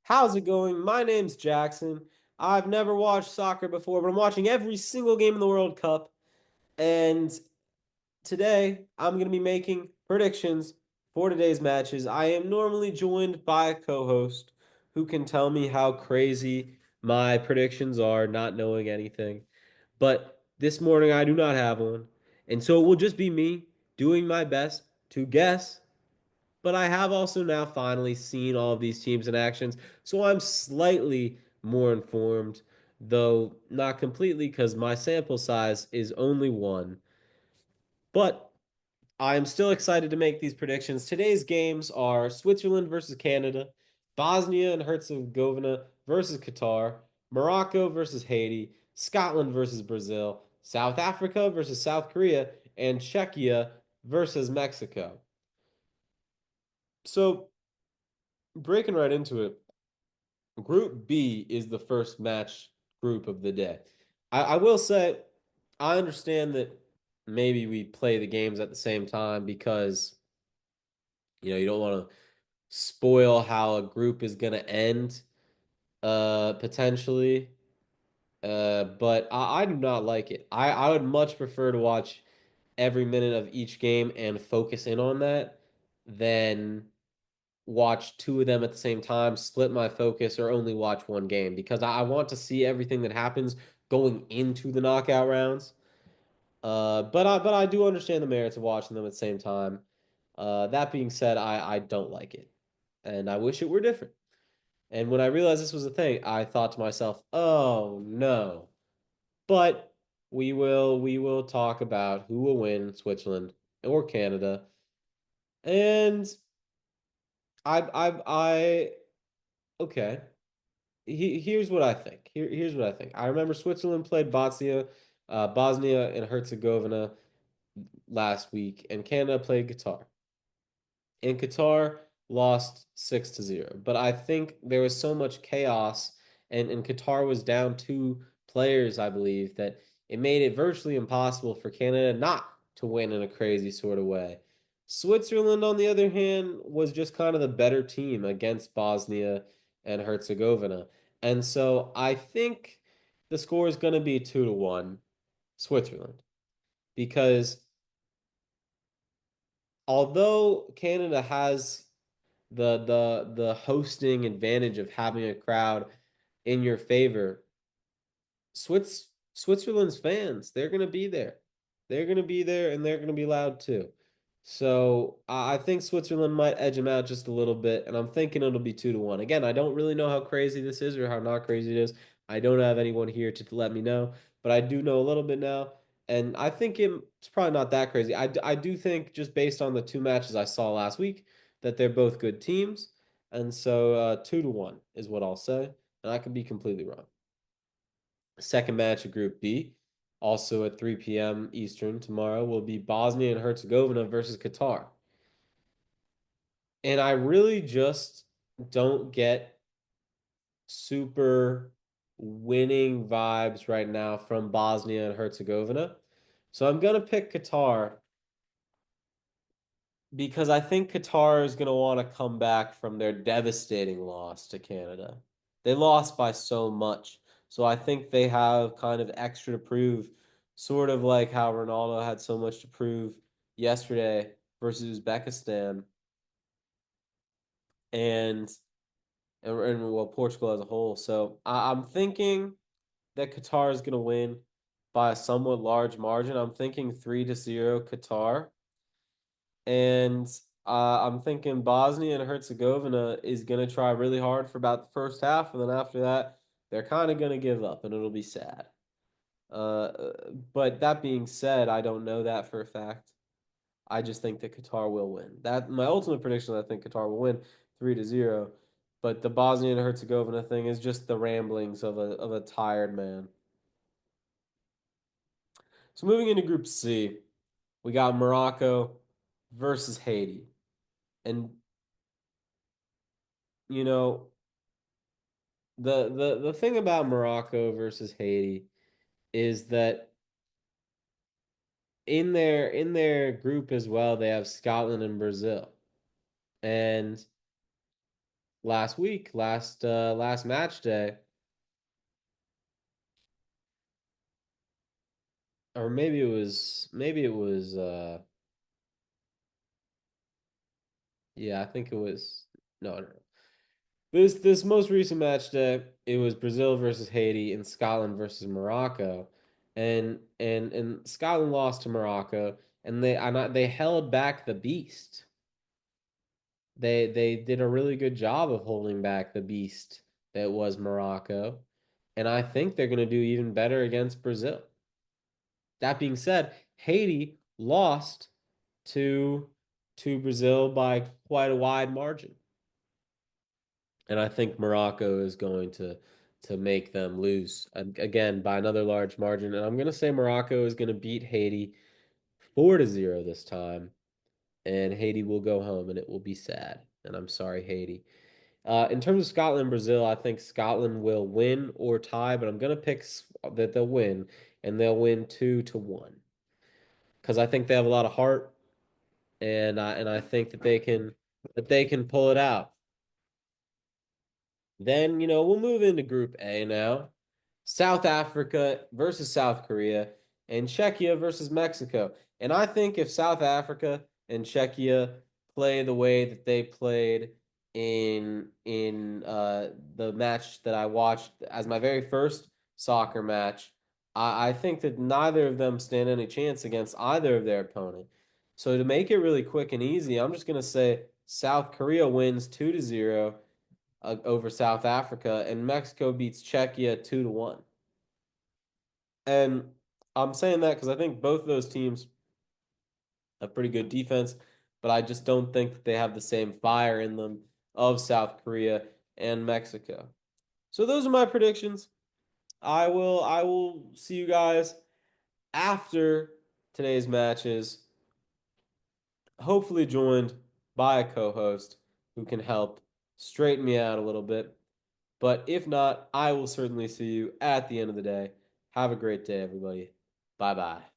How's it going? My name's Jackson. I've never watched soccer before, but I'm watching every single game in the World Cup. And today, I'm going to be making predictions for today's matches. I am normally joined by a co-host who can tell me how crazy my predictions are, not knowing anything. But this morning, I do not have one. And so it will just be me doing my best to guess, but I have also now finally seen all of these teams in actions, so I'm slightly more informed, though not completely because my sample size is only one. But I'm still excited to make these predictions. Today's games are Switzerland versus Canada, Bosnia and Herzegovina versus Qatar, Morocco versus Haiti, Scotland versus Brazil, South Africa versus South Korea, and Czechia versus Mexico. So, breaking right into it, Group B is the first match group of the day. I will say, I understand that maybe we play the games at the same time because, you don't want to spoil how a group is going to end, potentially. But I do not like it. I would much prefer to watch every minute of each game and focus in on that than watch two of them at the same time, split my focus, or only watch one game because I want to see everything that happens going into the knockout rounds. But I do understand the merits of watching them at the same time. That being said, I don't like it, and I wish it were different. And when I realized this was a thing, I thought to myself, "Oh no!" But we will talk about who will win, Switzerland or Canada, and I okay. Here's what I think. Here's what I think. I remember Switzerland played Bosnia and Herzegovina last week, and Canada played Qatar. And Qatar lost 6-0. But I think there was so much chaos, and Qatar was down two players, I believe, that it made it virtually impossible for Canada not to win in a crazy sort of way. Switzerland, on the other hand, was just kind of the better team against Bosnia and Herzegovina. And so I think the score is going to be 2-1 Switzerland because although Canada has the hosting advantage of having a crowd in your favor, Switzerland's fans, they're gonna be there. They're gonna be there and they're gonna be loud too. So I think Switzerland might edge them out just a little bit, and I'm thinking it'll be 2-1. Again, I don't really know how crazy this is or how not crazy it is. I don't have anyone here to let me know, but I do know a little bit now, and I think it's probably not that crazy. I do think just based on the two matches I saw last week that they're both good teams, and so 2-1 is what I'll say, and I could be completely wrong. Second match of Group B, also at 3 p.m. Eastern tomorrow, will be Bosnia and Herzegovina versus Qatar. And I really just don't get super winning vibes right now from Bosnia and Herzegovina. So I'm going to pick Qatar because I think Qatar is going to want to come back from their devastating loss to Canada. They lost by so much. So I think they have kind of extra to prove, sort of like how Ronaldo had so much to prove yesterday versus Uzbekistan and and well Portugal as a whole. So I'm thinking that Qatar is going to win by a somewhat large margin. I'm thinking 3-0 Qatar. And I'm thinking Bosnia and Herzegovina is going to try really hard for about the first half, and then after that, they're kind of going to give up, and it'll be sad. But that being said, I don't know that for a fact. I just think that Qatar will win. That my ultimate prediction. I think Qatar will win 3-0. But the Bosnia and Herzegovina thing is just the ramblings of a tired man. So moving into Group C, we got Morocco versus Haiti, and you know the thing about Morocco versus Haiti is that in their group as well, they have Scotland and Brazil. And last week, last match day, or maybe it was yeah, I think it was no. This most recent match day, it was Brazil versus Haiti and Scotland versus Morocco, and Scotland lost to Morocco, and they held back the beast. They did a really good job of holding back the beast that was Morocco, and I think they're going to do even better against Brazil. That being said, Haiti lost to to Brazil by quite a wide margin. And I think Morocco is going to make them lose again by another large margin. And I'm going to say Morocco is going to beat Haiti 4-0 this time, and Haiti will go home, and it will be sad. And I'm sorry, Haiti. In terms of Scotland and Brazil, I think Scotland will win or tie, but I'm going to pick that they'll win, and they'll win 2-1 because I think they have a lot of heart, and I think that they can pull it out. Then, we'll move into Group A now. South Africa versus South Korea, and Czechia versus Mexico. And I think if South Africa and Czechia play the way that they played in the match that I watched as my very first soccer match, I think that neither of them stand any chance against either of their opponent. So to make it really quick and easy, I'm just gonna say South Korea wins 2-0 over South Africa, and Mexico beats Czechia 2-1. And I'm saying that because I think both of those teams have pretty good defense, but I just don't think that they have the same fire in them of South Korea and Mexico. So those are my predictions. I will see you guys after today's matches, hopefully joined by a co-host who can help straighten me out a little bit. But if not, I will certainly see you at the end of the day. Have a great day, everybody. Bye bye.